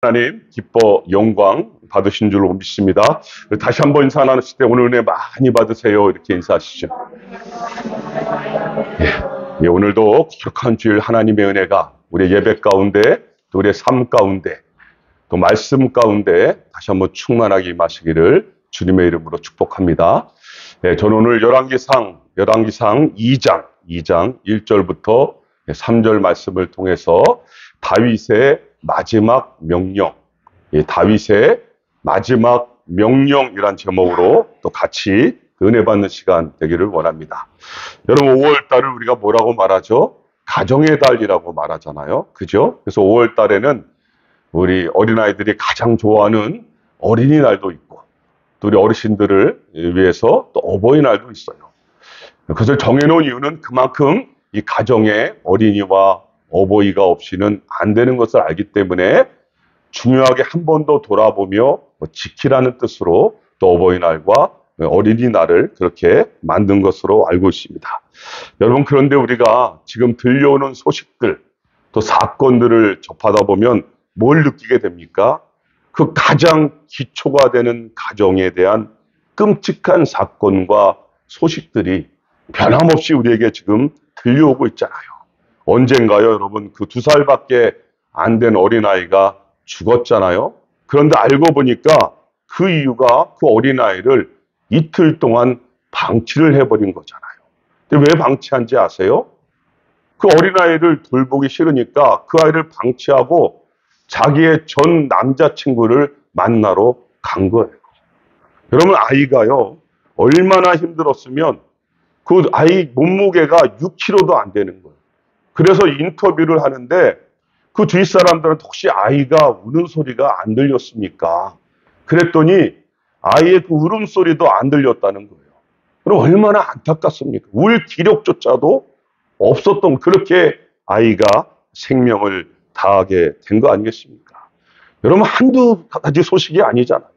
하나님 기뻐 영광 받으신 줄로 믿습니다. 다시 한번 인사 나누실 때 오늘 은혜 많이 받으세요. 이렇게 인사하시죠. 예, 오늘도 거룩한 주일 하나님의 은혜가 우리의 예배 가운데 또 우리의 삶 가운데 또 말씀 가운데 다시 한번 충만하게 임하시기를 주님의 이름으로 축복합니다. 예, 저는 오늘 열왕기상 2장 1절부터 3절 말씀을 통해서 다윗의 마지막 명령, 다윗의 마지막 명령이란 제목으로 또 같이 은혜 받는 시간 되기를 원합니다. 여러분 5월 달을 우리가 뭐라고 말하죠? 가정의 달이라고 말하잖아요. 그죠? 그래서 5월 달에는 우리 어린아이들이 가장 좋아하는 어린이날도 있고 또 우리 어르신들을 위해서 또 어버이날도 있어요. 그것을 정해놓은 이유는 그만큼 이 가정에 어린이와 어버이가 없이는 안 되는 것을 알기 때문에 중요하게 한 번 더 돌아보며 지키라는 뜻으로 또 어버이날과 어린이날을 그렇게 만든 것으로 알고 있습니다. 여러분, 그런데 우리가 지금 들려오는 소식들 또 사건들을 접하다 보면 뭘 느끼게 됩니까? 그 가장 기초가 되는 가정에 대한 끔찍한 사건과 소식들이 변함없이 우리에게 지금 들려오고 있잖아요. 언젠가요, 여러분, 그 2살밖에 안 된 어린아이가 죽었잖아요. 그런데 알고 보니까 그 이유가 그 어린아이를 이틀 동안 방치를 해버린 거잖아요. 근데 왜 방치한지 아세요? 그 어린아이를 돌보기 싫으니까 그 아이를 방치하고 자기의 전 남자친구를 만나러 간 거예요. 여러분, 아이가요, 얼마나 힘들었으면 그 아이 몸무게가 6kg도 안 되는 거예요. 그래서 인터뷰를 하는데 그 주위 사람들은 혹시 아이가 우는 소리가 안 들렸습니까? 그랬더니 아이의 그 울음소리도 안 들렸다는 거예요. 그럼 얼마나 안타깝습니까? 울 기력조차도 없었던, 그렇게 아이가 생명을 다하게 된 거 아니겠습니까? 여러분, 한두 가지 소식이 아니잖아요.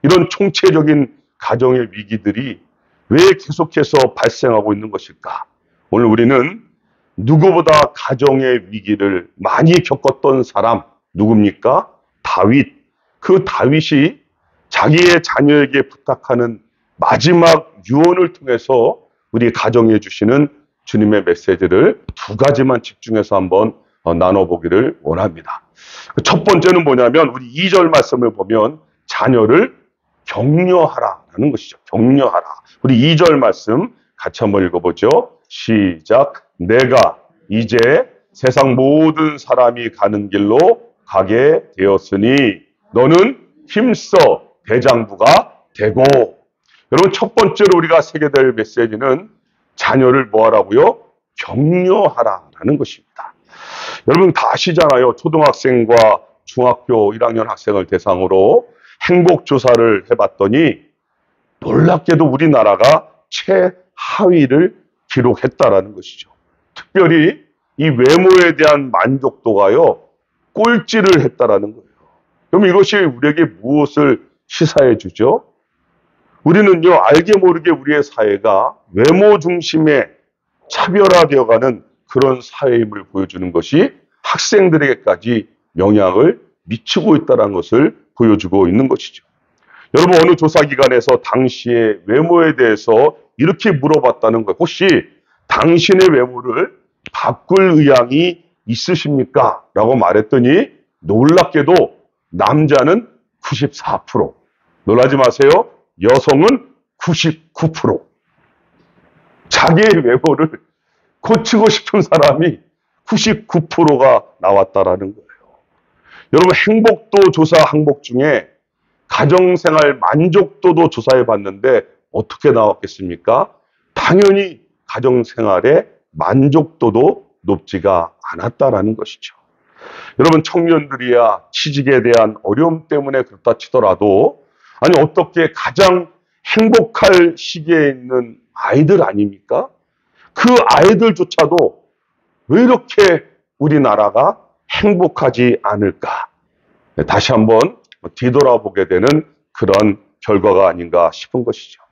이런 총체적인 가정의 위기들이 왜 계속해서 발생하고 있는 것일까? 오늘 우리는 누구보다 가정의 위기를 많이 겪었던 사람 누굽니까? 다윗. 그 다윗이 자기의 자녀에게 부탁하는 마지막 유언을 통해서 우리 가정에 주시는 주님의 메시지를 두 가지만 집중해서 한번 나눠보기를 원합니다. 첫 번째는 뭐냐면 우리 2절 말씀을 보면 자녀를 격려하라라는 것이죠. 격려하라. 우리 2절 말씀 같이 한번 읽어보죠. 시작. 내가 이제 세상 모든 사람이 가는 길로 가게 되었으니 너는 힘써 대장부가 되고. 여러분, 첫 번째로 우리가 새게 될 메시지는 자녀를 뭐하라고요? 격려하라라는 것입니다. 여러분 다 아시잖아요. 초등학생과 중학교 1학년 학생을 대상으로 행복조사를 해봤더니 놀랍게도 우리나라가 최하위를 기록했다라는 것이죠. 특별히 이 외모에 대한 만족도가요, 꼴찌를 했다라는 거예요. 그럼 이것이 우리에게 무엇을 시사해 주죠? 우리는요, 알게 모르게 우리의 사회가 외모 중심에 차별화되어가는 그런 사회임을 보여주는 것이 학생들에게까지 영향을 미치고 있다는 것을 보여주고 있는 것이죠. 여러분, 어느 조사기관에서 당시의 외모에 대해서 이렇게 물어봤다는 거예요. 혹시 당신의 외모를 바꿀 의향이 있으십니까? 라고 말했더니 놀랍게도 남자는 94%, 놀라지 마세요. 여성은 99%. 자기의 외모를 고치고 싶은 사람이 99%가 나왔다라는 거예요. 여러분, 행복도 조사 항목 중에 가정생활 만족도도 조사해 봤는데 어떻게 나왔겠습니까? 당연히 가정생활의 만족도도 높지가 않았다라는 것이죠. 여러분, 청년들이야 취직에 대한 어려움 때문에 그렇다 치더라도 아니 어떻게 가장 행복할 시기에 있는 아이들 아닙니까? 그 아이들조차도 왜 이렇게 우리나라가 행복하지 않을까? 다시 한번 뒤돌아보게 되는 그런 결과가 아닌가 싶은 것이죠.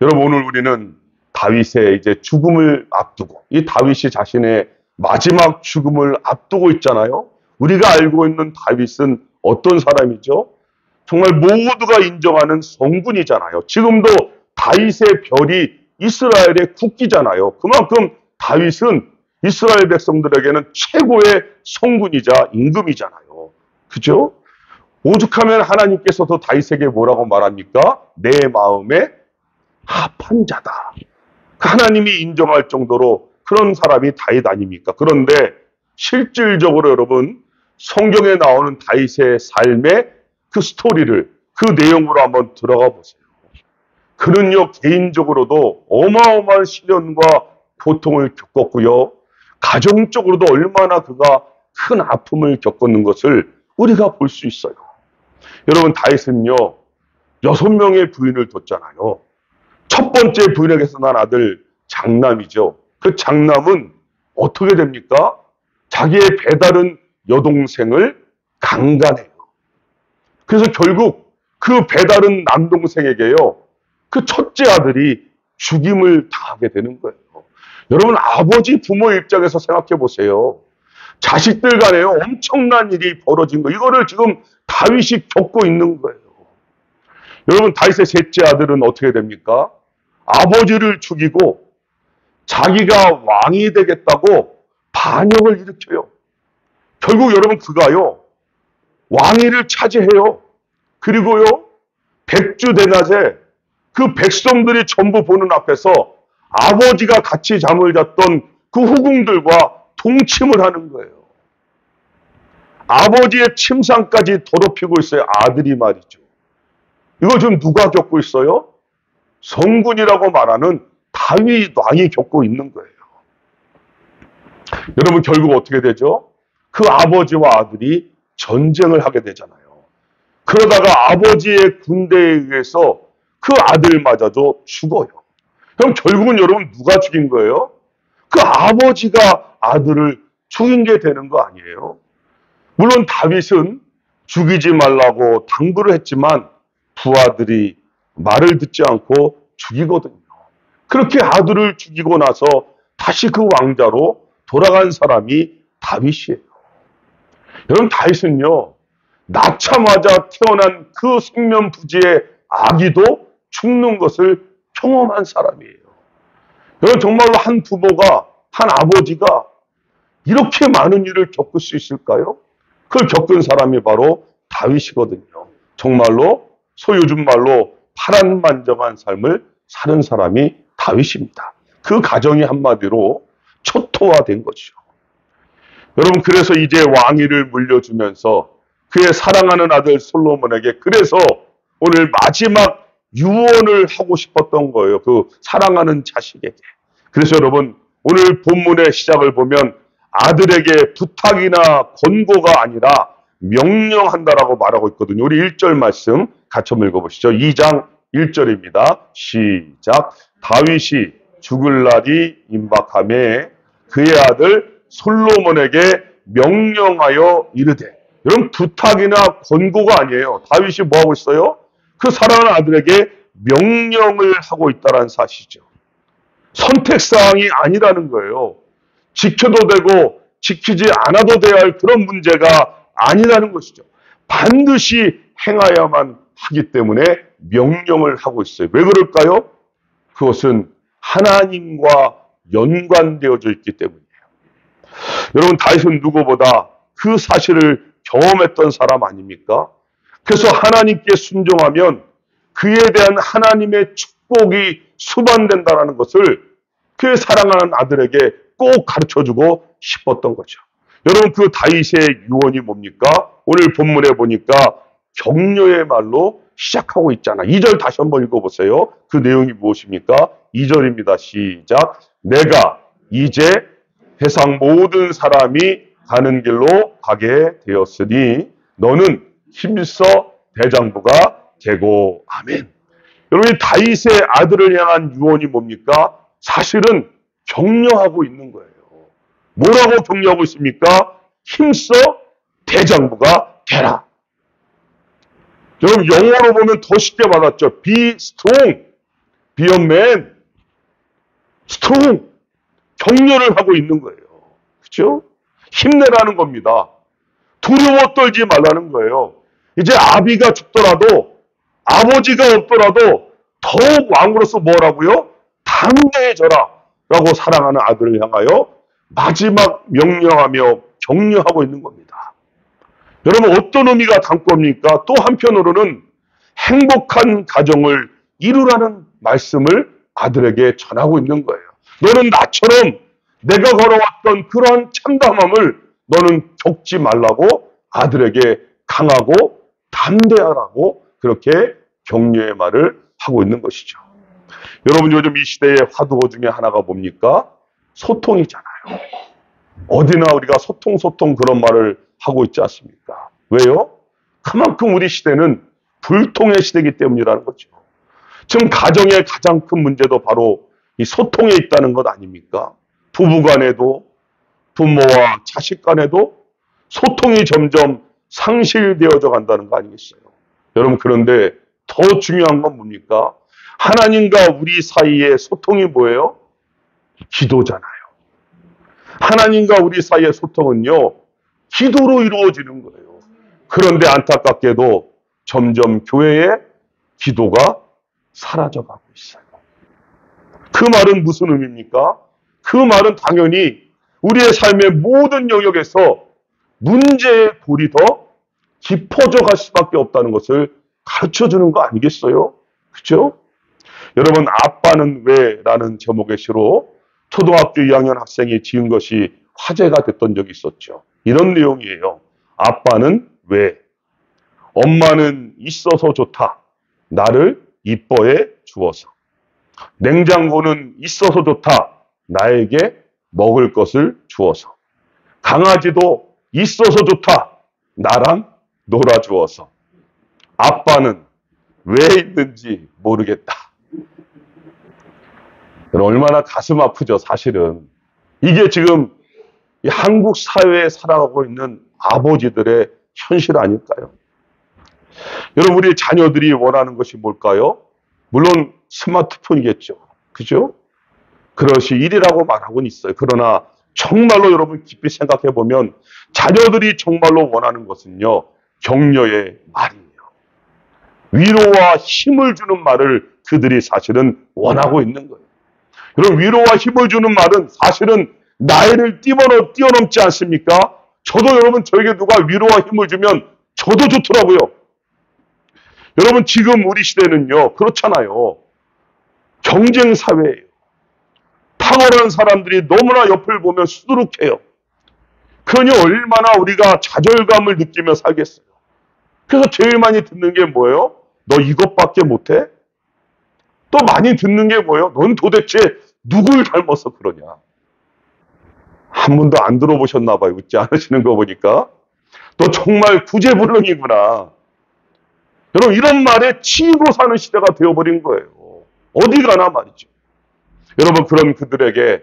여러분, 오늘 우리는 다윗의 이제 죽음을 앞두고, 이 다윗이 자신의 마지막 죽음을 앞두고 있잖아요. 우리가 알고 있는 다윗은 어떤 사람이죠? 정말 모두가 인정하는 성군이잖아요. 지금도 다윗의 별이 이스라엘의 국기잖아요. 그만큼 다윗은 이스라엘 백성들에게는 최고의 성군이자 임금이잖아요. 그죠? 오죽하면 하나님께서도 다윗에게 뭐라고 말합니까? 내 마음에 합한 자다. 하나님이 인정할 정도로 그런 사람이 다윗 아닙니까? 그런데 실질적으로 여러분 성경에 나오는 다윗의 삶의 그 스토리를 그 내용으로 한번 들어가 보세요. 그는요 개인적으로도 어마어마한 시련과 고통을 겪었고요. 가정적으로도 얼마나 그가 큰 아픔을 겪었는 것을 우리가 볼 수 있어요. 여러분 다윗은요 6명의 부인을 뒀잖아요. 첫 번째 부인에게서 난 아들 장남이죠. 그 장남은 어떻게 됩니까? 자기의 배다른 여동생을 강간해요. 그래서 결국 그 배다른 남동생에게요. 그 첫째 아들이 죽임을 당하게 되는 거예요. 여러분 아버지 부모 입장에서 생각해 보세요. 자식들 간에요. 엄청난 일이 벌어진 거. 이거를 지금 다윗이 겪고 있는 거예요. 여러분 다윗의 셋째 아들은 어떻게 됩니까? 아버지를 죽이고 자기가 왕이 되겠다고 반역을 일으켜요. 결국 여러분 그가요. 왕위를 차지해요. 그리고요. 백주대낮에 그 백성들이 전부 보는 앞에서 아버지가 같이 잠을 잤던 그 후궁들과 동침을 하는 거예요. 아버지의 침상까지 더럽히고 있어요. 아들이 말이죠. 이거 지금 누가 겪고 있어요? 성군이라고 말하는 다윗 왕이 겪고 있는 거예요. 여러분 결국 어떻게 되죠? 그 아버지와 아들이 전쟁을 하게 되잖아요. 그러다가 아버지의 군대에 의해서 그 아들마저도 죽어요. 그럼 결국은 여러분 누가 죽인 거예요? 그 아버지가 아들을 죽인 게 되는 거 아니에요? 물론 다윗은 죽이지 말라고 당부를 했지만 부하들이 말을 듣지 않고 죽이거든요. 그렇게 아들을 죽이고 나서 다시 그 왕자로 돌아간 사람이 다윗이에요. 여러분 다윗은요. 낳자마자 태어난 그 생면부지의 아기도 죽는 것을 경험한 사람이에요. 여러분 정말로 한 부모가 한 아버지가 이렇게 많은 일을 겪을 수 있을까요? 그걸 겪은 사람이 바로 다윗이거든요. 정말로 소요준 말로 파란만장한 삶을 사는 사람이 다윗입니다. 그 가정이 한마디로 초토화된 거죠. 여러분 그래서 이제 왕위를 물려주면서 그의 사랑하는 아들 솔로몬에게 그래서 오늘 마지막 유언을 하고 싶었던 거예요. 그 사랑하는 자식에게. 그래서 여러분 오늘 본문의 시작을 보면 아들에게 부탁이나 권고가 아니라 명령한다라고 말하고 있거든요. 우리 1절 말씀 같이 한번 읽어보시죠. 2장 1절입니다. 시작. 다윗이 죽을 날이 임박하매 그의 아들 솔로몬에게 명령하여 이르되. 여러분 부탁이나 권고가 아니에요. 다윗이 뭐하고 있어요? 그 사랑하는 아들에게 명령을 하고 있다는 사실이죠. 선택사항이 아니라는 거예요. 지켜도 되고 지키지 않아도 돼야 할 그런 문제가 아니라는 것이죠. 반드시 행하야만 하기 때문에 명령을 하고 있어요. 왜 그럴까요? 그것은 하나님과 연관되어져 있기 때문이에요. 여러분 다윗은 누구보다 그 사실을 경험했던 사람 아닙니까? 그래서 하나님께 순종하면 그에 대한 하나님의 축복이 수반된다는 것을 그의 사랑하는 아들에게 꼭 가르쳐주고 싶었던 거죠. 여러분 그 다윗의 유언이 뭡니까? 오늘 본문에 보니까 격려의 말로 시작하고 있잖아. 2절 다시 한번 읽어보세요. 그 내용이 무엇입니까? 2절입니다. 시작. 내가 이제 세상 모든 사람이 가는 길로 가게 되었으니 너는 힘써 대장부가 되고. 아멘. 여러분 다윗의 아들을 향한 유언이 뭡니까? 사실은 격려하고 있는 거예요. 뭐라고 격려하고 있습니까? 힘써 대장부가 되라. 여러분 영어로 보면 더 쉽게 받았죠. Be strong, be a man. strong. 격려를 하고 있는 거예요. 그렇죠? 힘내라는 겁니다. 두려워 떨지 말라는 거예요. 이제 아비가 죽더라도 아버지가 없더라도 더욱 왕으로서 뭐라고요? 담대해져라 라고 사랑하는 아들을 향하여 마지막 명령하며 격려하고 있는 겁니다. 여러분 어떤 의미가 담고 옵니까? 또 한편으로는 행복한 가정을 이루라는 말씀을 아들에게 전하고 있는 거예요. 너는 나처럼 내가 걸어왔던 그러한 참담함을 너는 겪지 말라고 아들에게 강하고 담대하라고 그렇게 격려의 말을 하고 있는 것이죠. 여러분 요즘 이 시대의 화두어 중에 하나가 뭡니까? 소통이잖아요. 어디나 우리가 소통 그런 말을 하고 있지 않습니까? 왜요? 그만큼 우리 시대는 불통의 시대이기 때문이라는 거죠. 지금 가정의 가장 큰 문제도 바로 이 소통에 있다는 것 아닙니까? 부부 간에도 부모와 자식 간에도 소통이 점점 상실되어져 간다는 거 아니겠어요? 여러분 그런데 더 중요한 건 뭡니까? 하나님과 우리 사이의 소통이 뭐예요? 기도잖아요. 하나님과 우리 사이의 소통은요, 기도로 이루어지는 거예요. 그런데 안타깝게도 점점 교회의 기도가 사라져가고 있어요. 그 말은 무슨 의미입니까? 그 말은 당연히 우리의 삶의 모든 영역에서 문제의 골이 더 깊어져 갈 수밖에 없다는 것을 가르쳐주는 거 아니겠어요? 그죠? 여러분, 아빠는 왜? 라는 제목의 시로 초등학교 2학년 학생이 지은 것이 화제가 됐던 적이 있었죠. 이런 내용이에요. 아빠는 왜? 엄마는 있어서 좋다. 나를 이뻐해 주어서. 냉장고는 있어서 좋다. 나에게 먹을 것을 주어서. 강아지도 있어서 좋다. 나랑 놀아주어서. 아빠는 왜 있는지 모르겠다. 얼마나 가슴 아프죠, 사실은. 이게 지금 이 한국 사회에 살아가고 있는 아버지들의 현실 아닐까요? 여러분, 우리 자녀들이 원하는 것이 뭘까요? 물론 스마트폰이겠죠. 그죠? 그것이 일이라고 말하고는 있어요. 그러나 정말로 여러분 깊이 생각해 보면 자녀들이 정말로 원하는 것은요, 격려의 말이에요. 위로와 힘을 주는 말을 그들이 사실은 원하고 있는 거예요. 여러분, 위로와 힘을 주는 말은 사실은 나이를 뛰어넘지 않습니까? 저도 여러분, 저에게 누가 위로와 힘을 주면 저도 좋더라고요. 여러분, 지금 우리 시대는요, 그렇잖아요. 경쟁 사회예요. 탁월한 사람들이 너무나 옆을 보면 수두룩해요. 그러니 얼마나 우리가 좌절감을 느끼며 살겠어요. 그래서 제일 많이 듣는 게 뭐예요? 너 이것밖에 못해? 또 많이 듣는 게 뭐예요? 넌 도대체 누굴 닮아서 그러냐? 한 번도 안 들어보셨나 봐요. 웃지 않으시는 거 보니까. 너 정말 구제불능이구나. 여러분, 이런 말에 치이고 사는 시대가 되어버린 거예요. 어디 가나 말이죠. 여러분, 그런 그들에게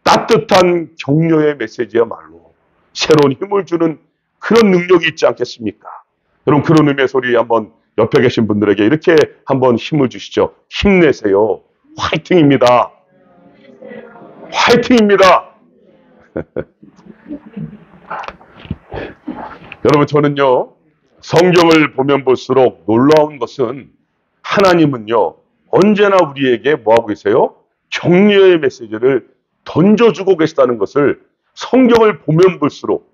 따뜻한 격려의 메시지야말로 새로운 힘을 주는 그런 능력이 있지 않겠습니까? 여러분, 그런 의미에서 우리 한번 옆에 계신 분들에게 이렇게 한번 힘을 주시죠. 힘내세요. 화이팅입니다. 화이팅입니다. 여러분, 저는요, 성경을 보면 볼수록 놀라운 것은 하나님은요, 언제나 우리에게 뭐하고 계세요? 격려의 메시지를 던져주고 계시다는 것을 성경을 보면 볼수록,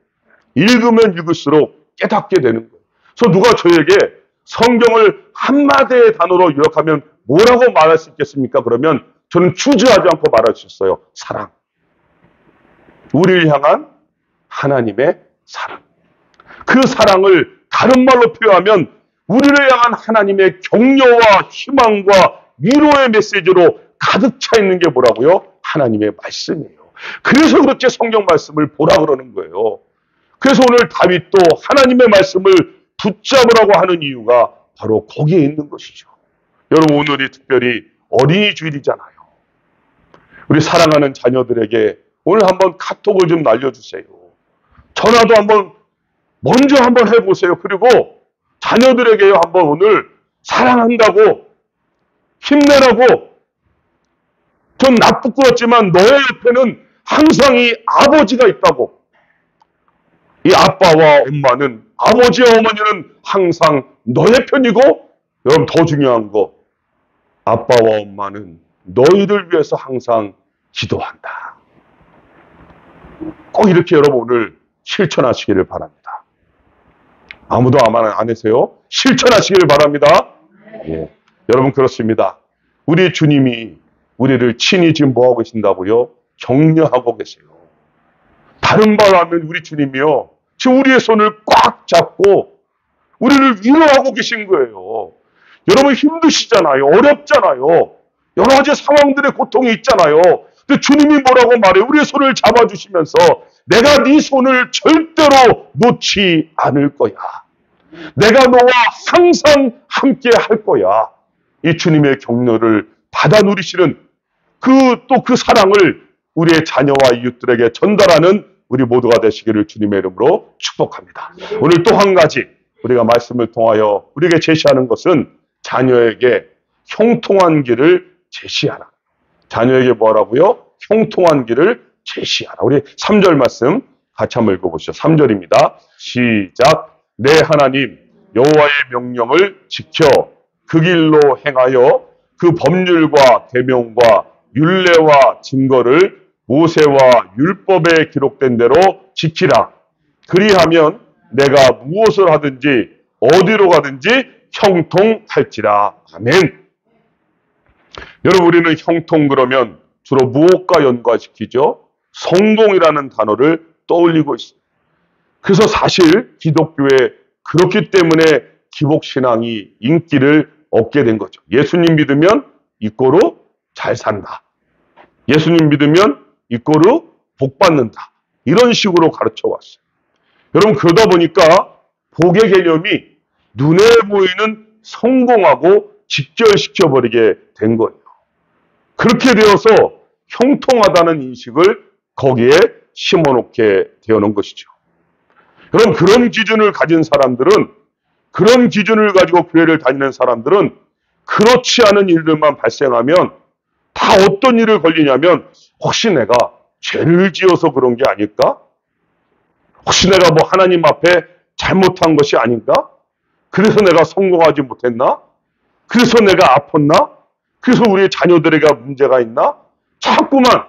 읽으면 읽을수록 깨닫게 되는 거예요. 그래서 누가 저에게 성경을 한마디의 단어로 요약하면 뭐라고 말할 수 있겠습니까? 그러면 저는 주저하지 않고 말할 수 있어요. 사랑. 우리를 향한 하나님의 사랑. 그 사랑을 다른 말로 표현하면 우리를 향한 하나님의 격려와 희망과 위로의 메시지로 가득 차 있는 게 뭐라고요? 하나님의 말씀이에요. 그래서 그렇게 성경 말씀을 보라 그러는 거예요. 그래서 오늘 다윗도 하나님의 말씀을 붙잡으라고 하는 이유가 바로 거기에 있는 것이죠. 여러분, 오늘이 특별히 어린이 주일이잖아요. 우리 사랑하는 자녀들에게 오늘 한번 카톡을 좀 날려주세요. 전화도 먼저 한번 해보세요. 그리고 자녀들에게요, 한번 오늘 사랑한다고, 힘내라고, 전 나 부끄럽지만 너의 옆에는 항상 이 아버지가 있다고. 이 아빠와 엄마는, 아버지와 어머니는 항상 너의 편이고, 여러분 더 중요한 거, 아빠와 엄마는 너희들 위해서 항상 기도한다. 꼭 이렇게 여러분 오늘 실천하시기를 바랍니다. 아무도 아마 안 하세요? 실천하시기를 바랍니다. 예. 여러분 그렇습니다. 우리 주님이 우리를 친히 지금 뭐하고 계신다고요? 격려하고 계세요. 다른 말로 하면 우리 주님이요, 지금 우리의 손을 꽉 잡고 우리를 위로하고 계신 거예요. 여러분 힘드시잖아요. 어렵잖아요. 여러 가지 상황들의 고통이 있잖아요. 근데 주님이 뭐라고 말해요? 우리의 손을 잡아주시면서 내가 네 손을 절대로 놓지 않을 거야. 내가 너와 항상 함께 할 거야. 이 주님의 격려를 받아 누리시는 또 그 사랑을 우리의 자녀와 이웃들에게 전달하는 우리 모두가 되시기를 주님의 이름으로 축복합니다. 오늘 또 한 가지 우리가 말씀을 통하여 우리에게 제시하는 것은 자녀에게 형통한 길을 제시하라. 자녀에게 뭐라고요? 형통한 길을 제시하라. 우리 3절 말씀 같이 한번 읽어보시죠. 3절입니다. 시작. 내 하나님 여호와의 명령을 지켜 그 길로 행하여 그 법률과 계명과 율례와 증거를 모세와 율법에 기록된 대로 지키라. 그리하면 내가 무엇을 하든지 어디로 가든지 형통할지라. 아멘. 여러분 우리는 형통 그러면 주로 무엇과 연관시키죠? 성공이라는 단어를 떠올리고 있습니다. 그래서 사실 기독교에 그렇기 때문에 기복신앙이 인기를 얻게 된 거죠. 예수님 믿으면 이꼬로 잘 산다. 예수님 믿으면 이꼬로 복 받는다. 이런 식으로 가르쳐 왔어요. 여러분 그러다 보니까 복의 개념이 눈에 보이는 성공하고 직결시켜버리게 된 거예요. 그렇게 되어서 형통하다는 인식을 거기에 심어놓게 되어놓은 것이죠. 여러분 그런 기준을 가진 사람들은, 그런 기준을 가지고 교회를 다니는 사람들은 그렇지 않은 일들만 발생하면 다 어떤 일을 걸리냐면, 혹시 내가 죄를 지어서 그런 게 아닐까? 혹시 내가 뭐 하나님 앞에 잘못한 것이 아닌가? 그래서 내가 성공하지 못했나? 그래서 내가 아팠나? 그래서 우리 자녀들에게 문제가 있나? 자꾸만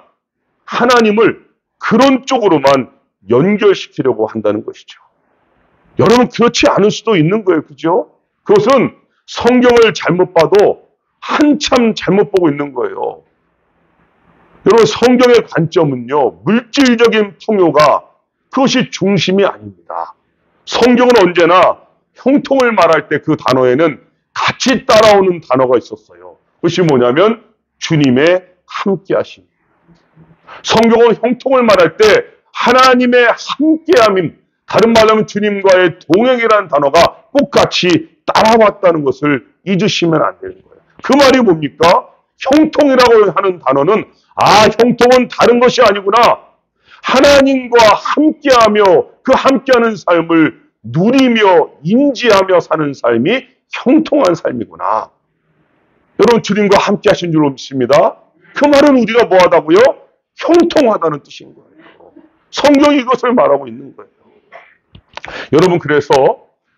하나님을 그런 쪽으로만 연결시키려고 한다는 것이죠. 여러분 그렇지 않을 수도 있는 거예요. 그죠? 그것은 성경을 잘못 봐도 한참 잘못 보고 있는 거예요. 여러분 성경의 관점은요, 물질적인 풍요가 그것이 중심이 아닙니다. 성경은 언제나 형통을 말할 때 그 단어에는 같이 따라오는 단어가 있었어요. 그것이 뭐냐면 주님의 함께하심. 성경은 형통을 말할 때 하나님의 함께함인, 다른 말로 하면 주님과의 동행이라는 단어가 꼭 같이 따라왔다는 것을 잊으시면 안 되는 거예요. 그 말이 뭡니까? 형통이라고 하는 단어는 형통은 다른 것이 아니구나. 하나님과 함께하며 그 함께하는 삶을 누리며 인지하며 사는 삶이 형통한 삶이구나. 여러분 주님과 함께하신 줄로 믿습니다. 그 말은 우리가 뭐하다고요? 형통하다는 뜻인 거예요. 성경이 이것을 말하고 있는 거예요. 여러분 그래서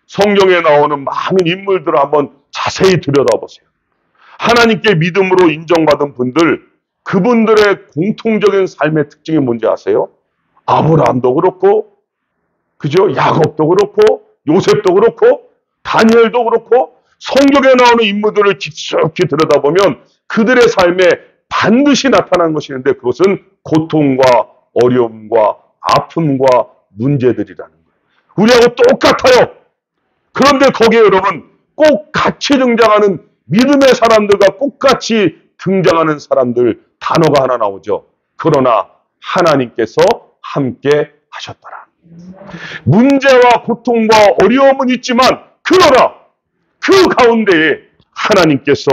성경에 나오는 많은 인물들을 한번 자세히 들여다보세요. 하나님께 믿음으로 인정받은 분들, 그분들의 공통적인 삶의 특징이 뭔지 아세요? 아브라함도 그렇고, 그죠? 야곱도 그렇고, 요셉도 그렇고, 다니엘도 그렇고, 성경에 나오는 인물들을 깊숙이 들여다보면 그들의 삶에 반드시 나타난 것이 있는데, 그것은 고통과 어려움과 아픔과 문제들이라는 거예요. 우리하고 똑같아요. 그런데 거기에 여러분 꼭 같이 등장하는 믿음의 사람들과 똑같이 등장하는 사람들 단어가 하나 나오죠. 그러나 하나님께서 함께 하셨더라. 문제와 고통과 어려움은 있지만 그러나 그 가운데에 하나님께서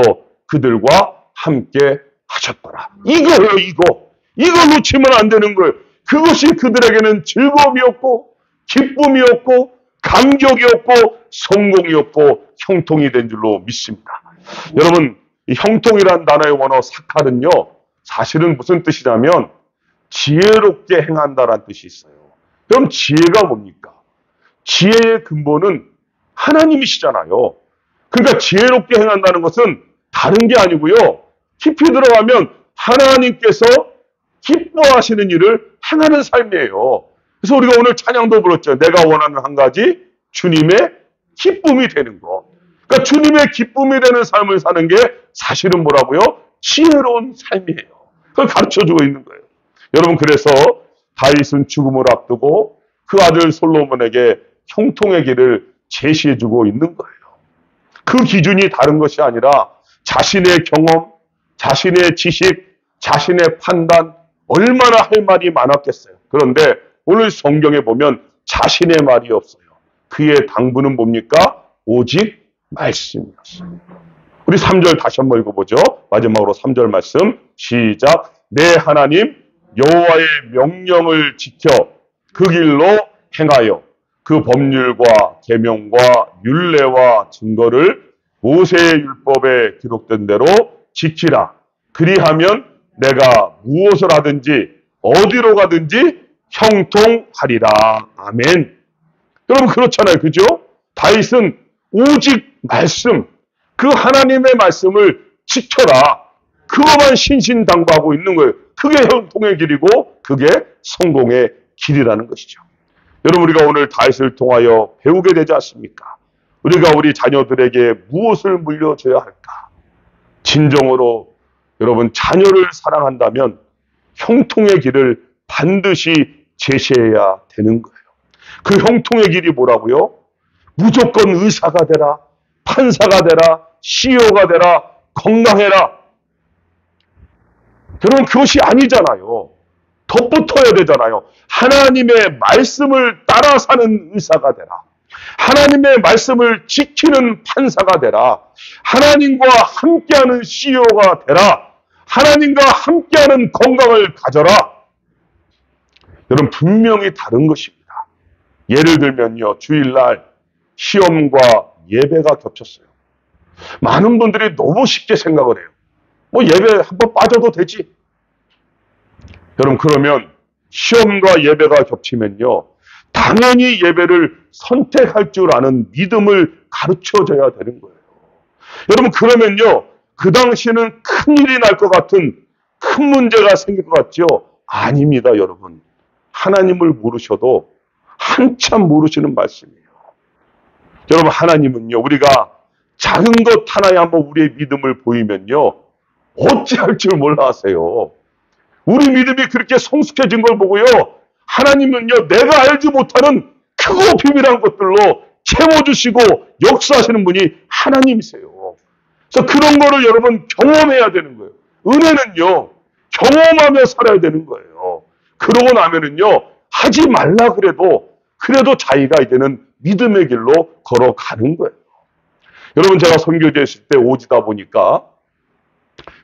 그들과 함께 하셨더라. 이거예요, 이거. 이거 놓치면 안 되는 거예요. 그것이 그들에게는 즐거움이었고 기쁨이었고 감격이었고 성공이었고 형통이 된 줄로 믿습니다. 여러분 이 형통이란 단어의 원어 사칼은요, 사실은 무슨 뜻이냐면 지혜롭게 행한다라는 뜻이 있어요. 그럼 지혜가 뭡니까? 지혜의 근본은 하나님이시잖아요. 그러니까 지혜롭게 행한다는 것은 다른 게 아니고요. 깊이 들어가면 하나님께서 기뻐하시는 일을 행하는 삶이에요. 그래서 우리가 오늘 찬양도 불렀죠. 내가 원하는 한 가지 주님의 기쁨이 되는 것. 그러니까 주님의 기쁨이 되는 삶을 사는 게 사실은 뭐라고요? 지혜로운 삶이에요. 그걸 가르쳐주고 있는 거예요. 여러분, 그래서 다윗은 죽음을 앞두고 그 아들 솔로몬에게 형통의 길을 제시해주고 있는 거예요. 그 기준이 다른 것이 아니라 자신의 경험, 자신의 지식, 자신의 판단, 얼마나 할 말이 많았겠어요. 그런데 오늘 성경에 보면 자신의 말이 없어요. 그의 당부는 뭡니까? 오직 말씀이었어요. 우리 3절 다시 한번 읽어보죠. 마지막으로 3절 말씀 시작. 내 하나님 여호와의 명령을 지켜 그 길로 행하여 그 법률과 계명과 율례와 증거를 모세의 율법에 기록된 대로 지키라. 그리하면 내가 무엇을 하든지 어디로 가든지 형통하리라. 아멘. 여러분, 그렇잖아요. 그죠? 다윗은 오직 말씀, 그 하나님의 말씀을 지켜라. 그거만 신신당부하고 있는 거예요. 그게 형통의 길이고 그게 성공의 길이라는 것이죠. 여러분, 우리가 오늘 다윗을 통하여 배우게 되지 않습니까? 우리가 우리 자녀들에게 무엇을 물려줘야 할까? 진정으로 여러분, 자녀를 사랑한다면 형통의 길을 반드시 제시해야 되는 거예요. 그 형통의 길이 뭐라고요? 무조건 의사가 되라, 판사가 되라, CEO가 되라, 건강해라. 여러분, 그것이 아니잖아요. 덧붙어야 되잖아요. 하나님의 말씀을 따라 사는 의사가 되라. 하나님의 말씀을 지키는 판사가 되라. 하나님과 함께하는 CEO가 되라. 하나님과 함께하는 건강을 가져라. 여러분, 분명히 다른 것입니다. 예를 들면요, 주일날 시험과 예배가 겹쳤어요. 많은 분들이 너무 쉽게 생각을 해요. 뭐 예배 한번 빠져도 되지. 여러분, 그러면 시험과 예배가 겹치면요, 당연히 예배를 선택할 줄 아는 믿음을 가르쳐줘야 되는 거예요. 여러분, 그러면요, 그 당시에는 큰일이 날 것 같은 큰 문제가 생길 것 같죠? 아닙니다, 여러분. 하나님을 모르셔도 한참 모르시는 말씀이에요. 여러분, 하나님은요, 우리가 작은 것 하나에 한번 우리의 믿음을 보이면요, 어찌할 줄 몰라 하세요. 우리 믿음이 그렇게 성숙해진 걸 보고요, 하나님은요, 내가 알지 못하는 크고 비밀한 것들로 채워주시고 역사하시는 분이 하나님이세요. 그래서 그런 거를 여러분 경험해야 되는 거예요. 은혜는요, 경험하며 살아야 되는 거예요. 그러고 나면은요, 하지 말라 그래도 자기가 이제는 믿음의 길로 걸어가는 거예요. 여러분, 제가 선교지에 있을 때 오지다 보니까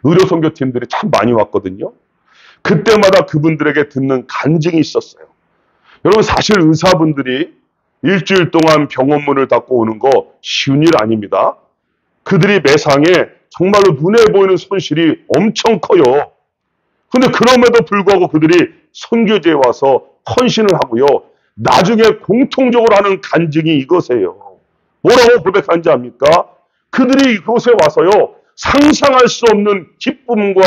의료 선교팀들이 참 많이 왔거든요. 그때마다 그분들에게 듣는 간증이 있었어요. 여러분, 사실 의사분들이 일주일 동안 병원문을 닫고 오는 거 쉬운 일 아닙니다. 그들이 매상에 정말로 눈에 보이는 손실이 엄청 커요. 근데 그럼에도 불구하고 그들이 선교지에 와서 헌신을 하고요, 나중에 공통적으로 하는 간증이 이것이에요. 뭐라고 고백한지 압니까? 그들이 이곳에 와서요, 상상할 수 없는 기쁨과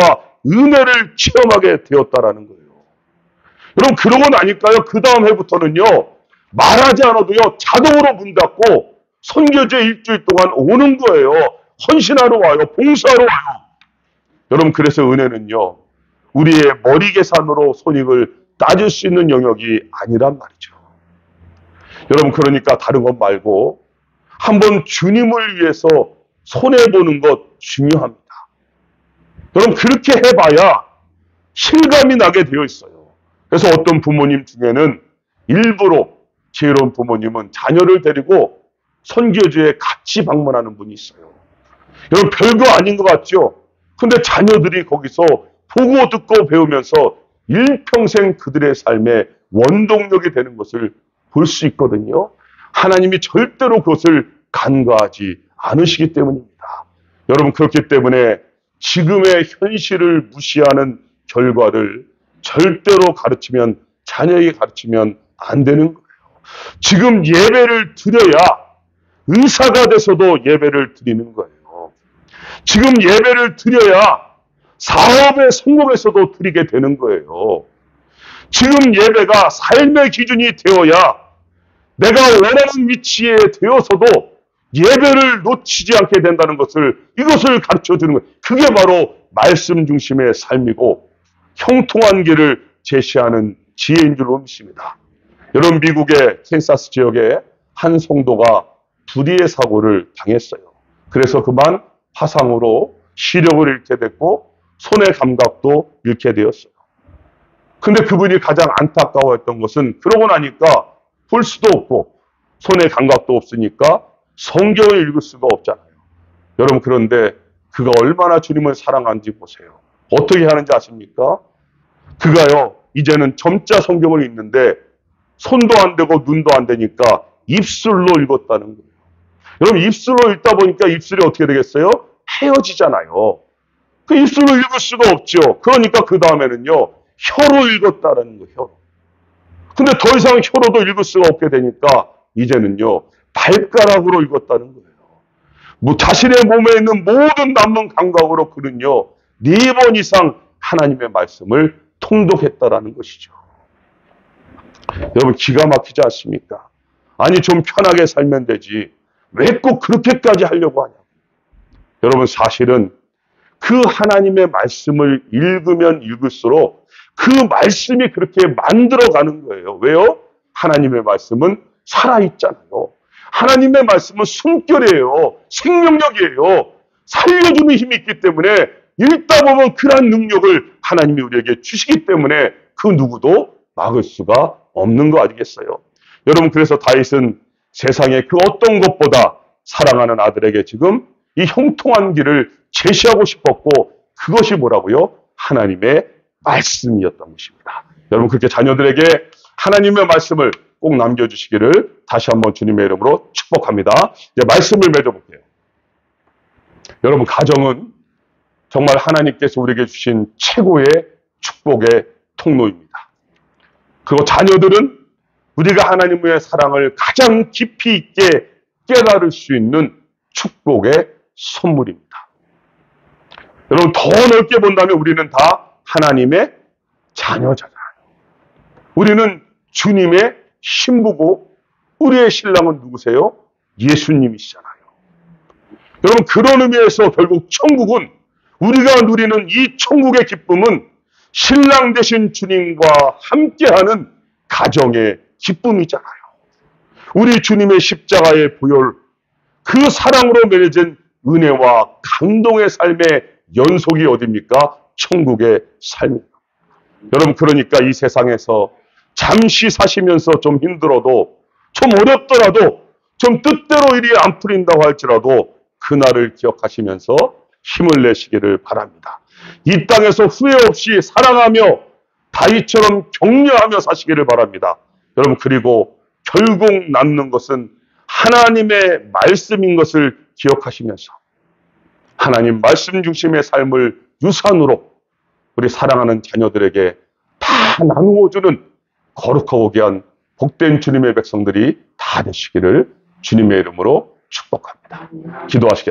은혜를 체험하게 되었다라는 거예요. 여러분, 그러고 나니까요, 그 다음 해부터는요, 말하지 않아도요, 자동으로 문 닫고 선교지에 일주일 동안 오는 거예요. 헌신하러 와요. 봉사하러 와요. 여러분, 그래서 은혜는요, 우리의 머리 계산으로 손익을 따질 수 있는 영역이 아니란 말이죠. 여러분, 그러니까 다른 것 말고 한번 주님을 위해서 손해보는 것 중요합니다. 여러분, 그렇게 해봐야 실감이 나게 되어 있어요. 그래서 어떤 부모님 중에는 일부러, 지혜로운 부모님은 자녀를 데리고 선교지에 같이 방문하는 분이 있어요. 여러분, 별거 아닌 것 같죠? 근데 자녀들이 거기서 보고 듣고 배우면서 일평생 그들의 삶의 원동력이 되는 것을 볼 수 있거든요. 하나님이 절대로 그것을 간과하지 않으시기 때문입니다. 여러분, 그렇기 때문에 지금의 현실을 무시하는 결과를 절대로 가르치면, 자녀에게 가르치면 안 되는 거예요. 지금 예배를 드려야 의사가 돼서도 예배를 드리는 거예요. 지금 예배를 드려야 사업에 성공해서도 드리게 되는 거예요. 지금 예배가 삶의 기준이 되어야 내가 원하는 위치에 되어서도 예배를 놓치지 않게 된다는 것을, 이것을 가르쳐 주는 거예요. 그게 바로 말씀 중심의 삶이고 형통한 길을 제시하는 지혜인 줄로 믿습니다. 여러분, 미국의 캔사스 지역에 한 성도가 불의의 사고를 당했어요. 그래서 그만 화상으로 시력을 잃게 됐고 손의 감각도 잃게 되었어요. 근데 그분이 가장 안타까워했던 것은 그러고 나니까 볼 수도 없고 손의 감각도 없으니까 성경을 읽을 수가 없잖아요. 여러분, 그런데 그가 얼마나 주님을 사랑하는지 보세요. 어떻게 하는지 아십니까? 그가요, 이제는 점자 성경을 읽는데 손도 안 되고 눈도 안 되니까 입술로 읽었다는 거예요. 여러분, 입술로 읽다 보니까 입술이 어떻게 되겠어요? 헤어지잖아요. 그 입술로 읽을 수가 없죠. 그러니까 그 다음에는요, 혀로 읽었다는 거예요. 혀로. 근데 더 이상 혀로도 읽을 수가 없게 되니까 이제는요, 발가락으로 읽었다는 거예요. 뭐 자신의 몸에 있는 모든 남는 감각으로 그는요, 4번 이상 하나님의 말씀을 통독했다라는 것이죠. 여러분, 기가 막히지 않습니까? 아니, 좀 편하게 살면 되지 왜 꼭 그렇게까지 하려고 하냐. 여러분, 사실은 그 하나님의 말씀을 읽으면 읽을수록 그 말씀이 그렇게 만들어가는 거예요. 왜요? 하나님의 말씀은 살아있잖아요. 하나님의 말씀은 숨결이에요. 생명력이에요. 살려주는 힘이 있기 때문에 읽다 보면 그러한 능력을 하나님이 우리에게 주시기 때문에 그 누구도 막을 수가 없는 거 아니겠어요? 여러분, 그래서 다윗은 세상의 그 어떤 것보다 사랑하는 아들에게 지금 이 형통한 길을 제시하고 싶었고, 그것이 뭐라고요? 하나님의 말씀이었던 것입니다. 여러분, 그렇게 자녀들에게 하나님의 말씀을 꼭 남겨주시기를 다시 한번 주님의 이름으로 축복합니다. 이제 말씀을 맺어볼게요. 여러분, 가정은 정말 하나님께서 우리에게 주신 최고의 축복의 통로입니다. 그리고 자녀들은 우리가 하나님의 사랑을 가장 깊이 있게 깨달을 수 있는 축복의 선물입니다. 여러분, 더 넓게 본다면 우리는 다 하나님의 자녀잖아요. 우리는 주님의 신부고 우리의 신랑은 누구세요? 예수님이시잖아요. 여러분, 그런 의미에서 결국 천국은, 우리가 누리는 이 천국의 기쁨은 신랑 되신 주님과 함께하는 가정의 기쁨이잖아요. 우리 주님의 십자가의 보혈, 그 사랑으로 맺어진 은혜와 감동의 삶의 연속이 어디입니까? 천국의 삶입니다. 여러분, 그러니까 이 세상에서 잠시 사시면서 좀 힘들어도, 좀 어렵더라도, 좀 뜻대로 일이 안 풀린다고 할지라도 그날을 기억하시면서 힘을 내시기를 바랍니다. 이 땅에서 후회 없이 사랑하며 다윗처럼 격려하며 사시기를 바랍니다. 여러분, 그리고 결국 남는 것은 하나님의 말씀인 것을 기억하시면서 하나님 말씀 중심의 삶을 유산으로 우리 사랑하는 자녀들에게 다 나누어주는 거룩하고 귀한 복된 주님의 백성들이 다 되시기를 주님의 이름으로 축복합니다. 기도하시겠습니다.